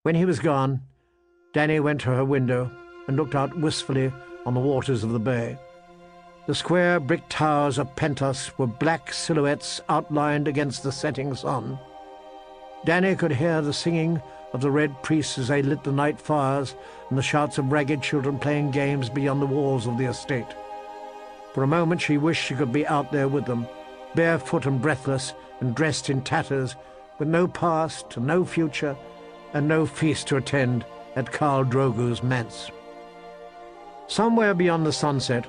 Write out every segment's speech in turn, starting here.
When he was gone, Danny went to her window and looked out wistfully on the waters of the bay. The square brick towers of Pentos were black silhouettes outlined against the setting sun. Danny could hear the singing of the red priests as they lit the night fires and the shouts of ragged children playing games beyond the walls of the estate. For a moment she wished she could be out there with them, barefoot and breathless and dressed in tatters, with no past and no future and no feast to attend at Khal Drogo's manse. Somewhere beyond the sunset,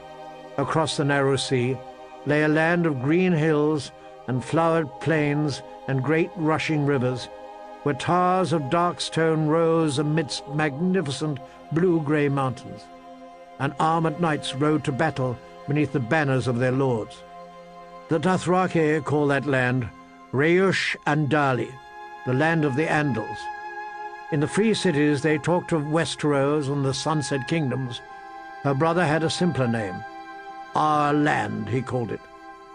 across the narrow sea, lay a land of green hills and flowered plains and great rushing rivers, where towers of dark stone rose amidst magnificent blue-grey mountains, and armoured knights rode to battle beneath the banners of their lords. The Dothraki call that land Reush Andali, the land of the Andals. In the free cities they talked of Westeros and the Sunset Kingdoms. Her brother had a simpler name. Our land, he called it.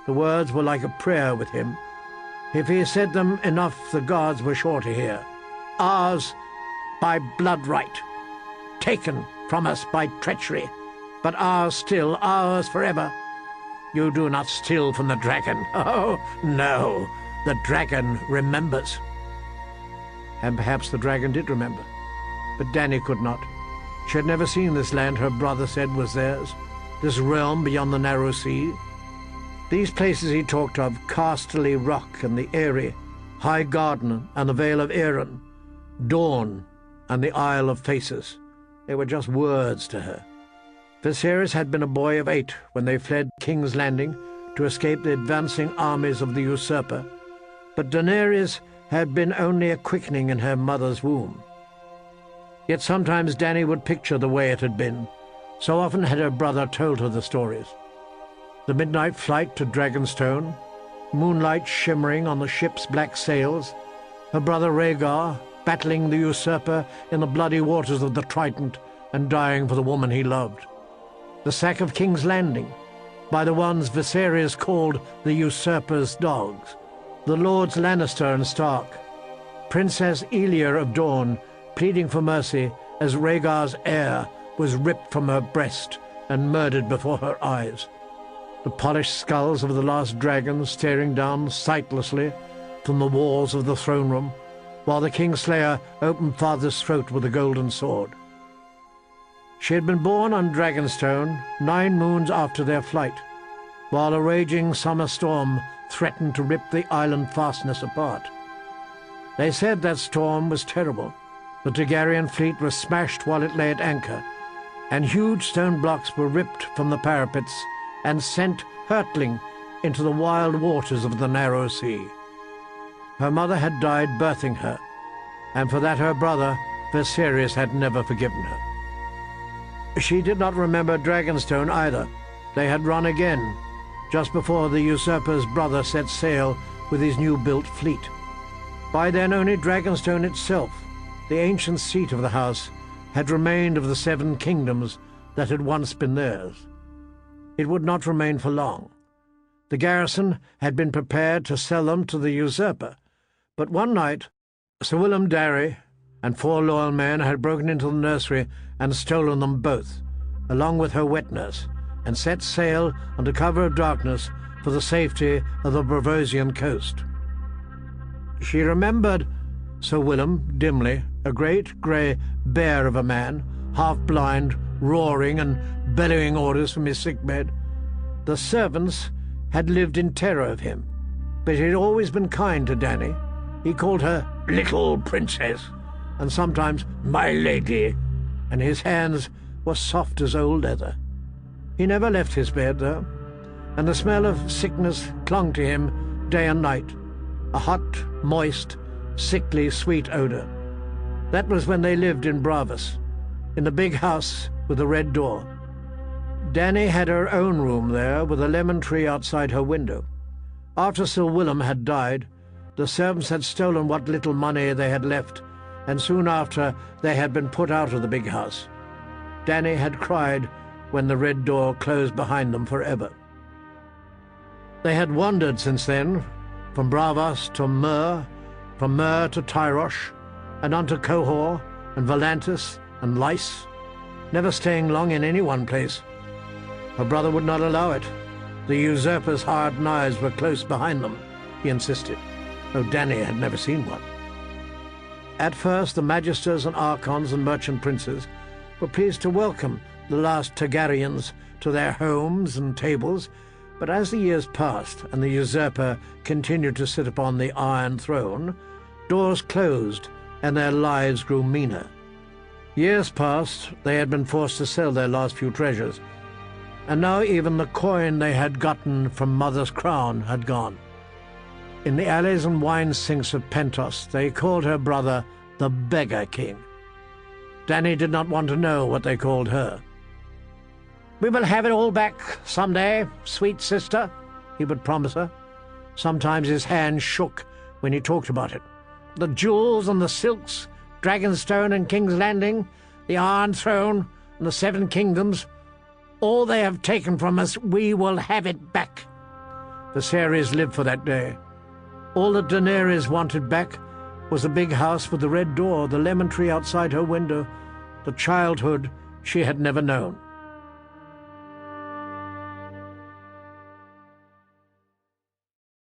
The words were like a prayer with him. If he said them enough, the gods were sure to hear. Ours by blood right, taken from us by treachery, but ours still, ours forever. You do not steal from the dragon. Oh, no, the dragon remembers. And perhaps the dragon did remember, but Danny could not. She had never seen this land her brother said was theirs, this realm beyond the narrow sea. These places he talked of, Casterly Rock and the Eyrie, High Garden and the Vale of Erin, Dawn and the Isle of Faces, they were just words to her. Viserys had been a boy of 8 when they fled King's Landing to escape the advancing armies of the usurper, but Daenerys had been only a quickening in her mother's womb. Yet sometimes Danny would picture the way it had been. So often had her brother told her the stories. The midnight flight to Dragonstone, moonlight shimmering on the ship's black sails, her brother Rhaegar battling the usurper in the bloody waters of the Trident and dying for the woman he loved. The sack of King's Landing, by the ones Viserys called the usurper's dogs, the Lords Lannister and Stark, Princess Elia of Dorne pleading for mercy as Rhaegar's heir was ripped from her breast and murdered before her eyes. The polished skulls of the last dragon staring down sightlessly from the walls of the throne room, while the Kingslayer opened father's throat with a golden sword. She had been born on Dragonstone 9 moons after their flight, while a raging summer storm threatened to rip the island fastness apart. They said that storm was terrible. The Targaryen fleet was smashed while it lay at anchor, and huge stone blocks were ripped from the parapets and sent hurtling into the wild waters of the narrow sea. Her mother had died birthing her, and for that her brother, Viserys, had never forgiven her. She did not remember Dragonstone either. They had run again, just before the usurper's brother set sail with his new-built fleet. By then only Dragonstone itself, the ancient seat of the house, had remained of the 7 kingdoms that had once been theirs. It would not remain for long. The garrison had been prepared to sell them to the usurper, but one night Sir Willem Darry and 4 loyal men had broken into the nursery and stolen them both, along with her wet nurse, and set sail under cover of darkness for the safety of the Bravosian coast. She remembered Sir Willem dimly, a great grey bear of a man, half-blind, roaring and bellowing orders from his sickbed. The servants had lived in terror of him, but he had always been kind to Danny. He called her "little princess," and sometimes "my lady," and his hands were soft as old leather. He never left his bed, though, and the smell of sickness clung to him day and night, a hot, moist, sickly, sweet odour. That was when they lived in Bravos, in the big house with the red door. Danny had her own room there, with a lemon tree outside her window. After Sir Willem had died, the servants had stolen what little money they had left, and soon after they had been put out of the big house. Danny had cried when the red door closed behind them forever. They had wandered since then, from Bravos to Myr, from Myr to Tyrosh, and on to Qohor, and Volantis and Lice, never staying long in any one place. Her brother would not allow it. The usurper's hard knives were close behind them, he insisted, though Danny had never seen one. At first, the magisters and archons and merchant princes were pleased to welcome the last Targaryens to their homes and tables, but as the years passed and the usurper continued to sit upon the Iron Throne, doors closed and their lives grew meaner. Years passed, they had been forced to sell their last few treasures, and now even the coin they had gotten from Mother's crown had gone. In the alleys and wine sinks of Pentos, they called her brother the Beggar King. Danny did not want to know what they called her. "We will have it all back some day, sweet sister," he would promise her. Sometimes his hand shook when he talked about it. "The jewels and the silks, Dragonstone and King's Landing, the Iron Throne and the Seven Kingdoms, all they have taken from us, we will have it back." Viserys lived for that day. All that Daenerys wanted back was the big house with the red door, the lemon tree outside her window, the childhood she had never known.